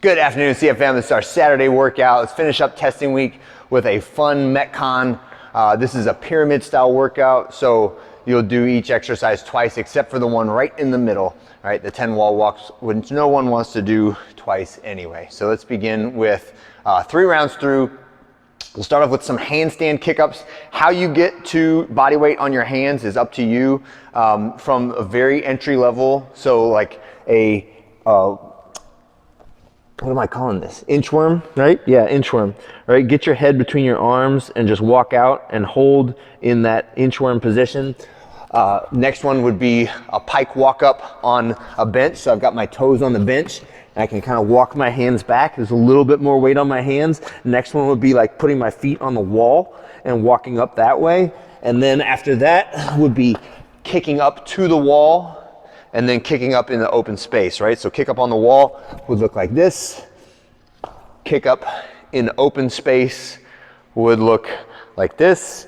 Good afternoon, CFM. This is our Saturday workout. Let's finish up testing week with a fun Metcon. This is a pyramid style workout, so you'll do each exercise twice except for the one right in the middle, right? The 10 wall walks, which no one wants to do twice anyway. So let's begin with 3 rounds through. We'll start off with some handstand kickups. How you get to body weight on your hands is up to you, from a very entry level. So like a, what am I calling this? Inchworm, right? Yeah, inchworm, right? Get your head between your arms and just walk out and hold in that inchworm position. Next one would be a pike walk up on a bench. So I've got my toes on the bench and I can kind of walk my hands back. There's a little bit more weight on my hands. Next one would be like putting my feet on the wall and walking up that way. And then after that would be kicking up to the wall and then kicking up in the open space, right? So kick up on the wall would look like this. Kick up in open space would look like this.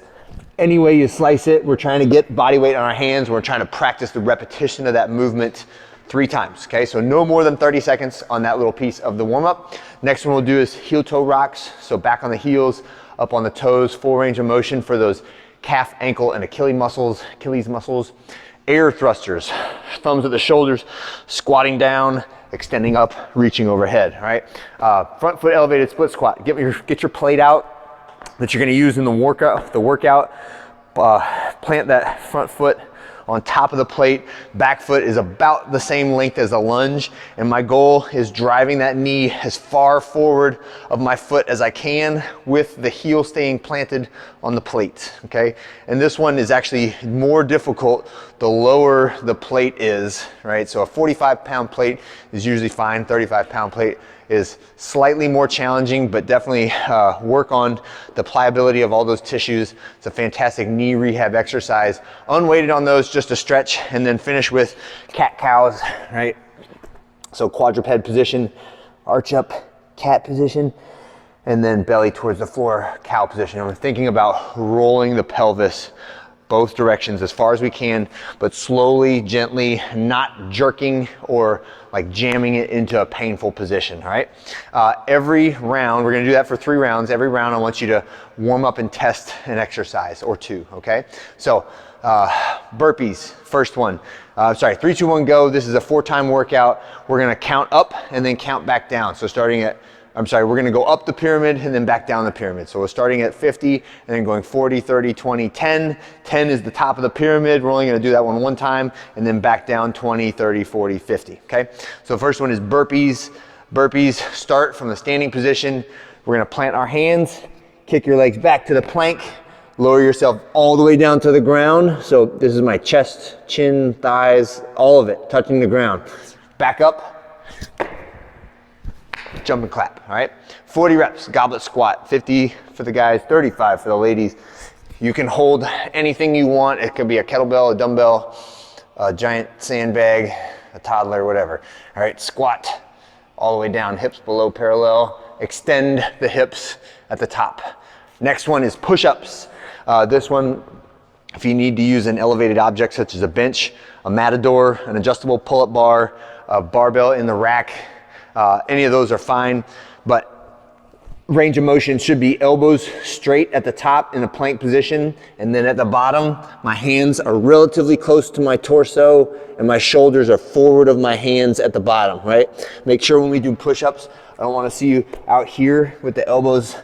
Any way you slice it, we're trying to get body weight on our hands. We're trying to practice the repetition of that movement 3 times, okay? So no more than 30 seconds on that little piece of the warm up. Next one we'll do is heel toe rocks. So back on the heels, up on the toes, full range of motion for those calf, ankle, and Achilles muscles. Air thrusters, thumbs at the shoulders, squatting down, extending up, reaching overhead, right? Front foot elevated split squat. Get your plate out that you're gonna use in the workout. Plant that front foot on top of the plate. Back foot is about the same length as a lunge, and my goal is driving that knee as far forward of my foot as I can with the heel staying planted on the plate, okay? And this one is actually more difficult the lower the plate is, right? So a 45-pound plate is usually fine. 35-pound plate is slightly more challenging, but definitely work on the pliability of all those tissues. It's a fantastic knee rehab exercise. Unweighted on those, just a stretch, and then finish with cat cows, right? So quadruped position, arch up, cat position, and then belly towards the floor, cow position. And we're thinking about rolling the pelvis both directions as far as we can, but slowly, gently, not jerking or like jamming it into a painful position, all right? Every round, we're gonna do that for 3 rounds. Every round I want you to warm up and test an exercise or 2, okay? So burpees, first one. 3, 2, 1, go. This is a 4-time workout. We're gonna count up and then count back down. So we're gonna go up the pyramid and then back down the pyramid. So we're starting at 50 and then going 40, 30, 20, 10. 10 is the top of the pyramid. We're only gonna do that one time and then back down 20, 30, 40, 50, okay? So first one is burpees. Burpees start from the standing position. We're gonna plant our hands, kick your legs back to the plank, lower yourself all the way down to the ground. So this is my chest, chin, thighs, all of it touching the ground. Back up. Jump and clap, all right? 40 reps, goblet squat, 50 for the guys, 35 for the ladies. You can hold anything you want. It could be a kettlebell, a dumbbell, a giant sandbag, a toddler, whatever. All right, squat all the way down, hips below parallel. Extend the hips at the top. Next one is push-ups. This one, if you need to use an elevated object such as a bench, a matador, an adjustable pull-up bar, a barbell in the rack, any of those are fine, but range of motion should be elbows straight at the top in a plank position, and then at the bottom, my hands are relatively close to my torso and my shoulders are forward of my hands at the bottom, right? Make sure when we do push-ups, I don't want to see you out here with the elbows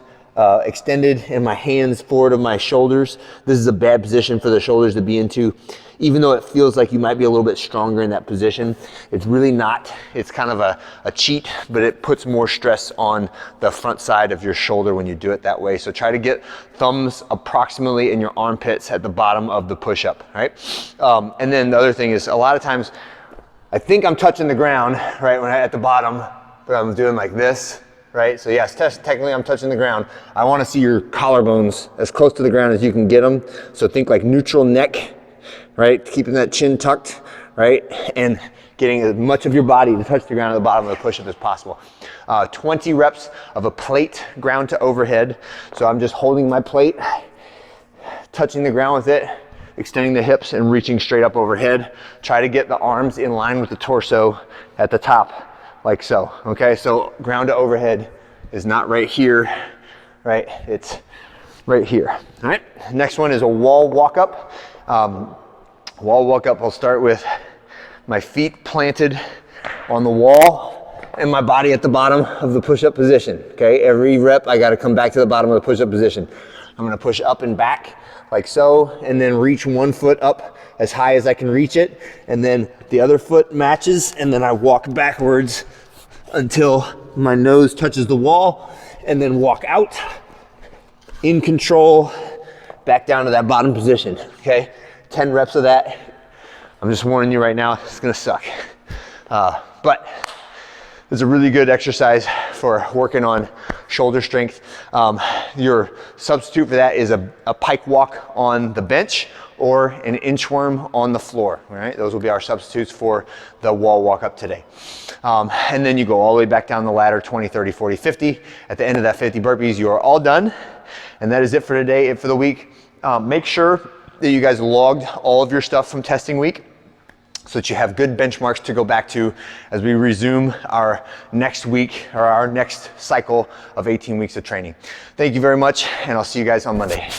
extended and my hands forward of my shoulders. This is a bad position for the shoulders to be into. Even though it feels like you might be a little bit stronger in that position, it's really not. It's kind of a cheat, but it puts more stress on the front side of your shoulder when you do it that way. So try to get thumbs approximately in your armpits at the bottom of the push-up, right? And then the other thing is a lot of times, I think I'm touching the ground, right, when at the bottom, but I'm doing like this, right? So yes, technically I'm touching the ground. I wanna see your collarbones as close to the ground as you can get them. So think like neutral neck, right? Keeping that chin tucked, right? And getting as much of your body to touch the ground at the bottom of the push-up as possible. 20 reps of a plate ground to overhead. So I'm just holding my plate, touching the ground with it, extending the hips and reaching straight up overhead. Try to get the arms in line with the torso at the top like so, okay? So ground to overhead is not right here, right? It's right here, all right? Next one is a wall walk up. Wall walk up, I'll start with my feet planted on the wall and my body at the bottom of the push-up position, okay? Every rep, I gotta come back to the bottom of the push-up position. I'm gonna push up and back like so, and then reach one foot up as high as I can reach it, and then the other foot matches, and then I walk backwards until my nose touches the wall, and then walk out in control, back down to that bottom position, okay? 10 reps of that. I'm just warning you right now, it's gonna suck. But it's a really good exercise for working on shoulder strength. Your substitute for that is a pike walk on the bench or an inchworm on the floor, all right? Those will be our substitutes for the wall walk up today. And then you go all the way back down the ladder, 20, 30, 40, 50. At the end of that 50 burpees, you are all done. And that is it for today, it for the week. Make sure that you guys logged all of your stuff from testing week so that you have good benchmarks to go back to as we resume our next week or our next cycle of 18 weeks of training. Thank you very much, and I'll see you guys on Monday.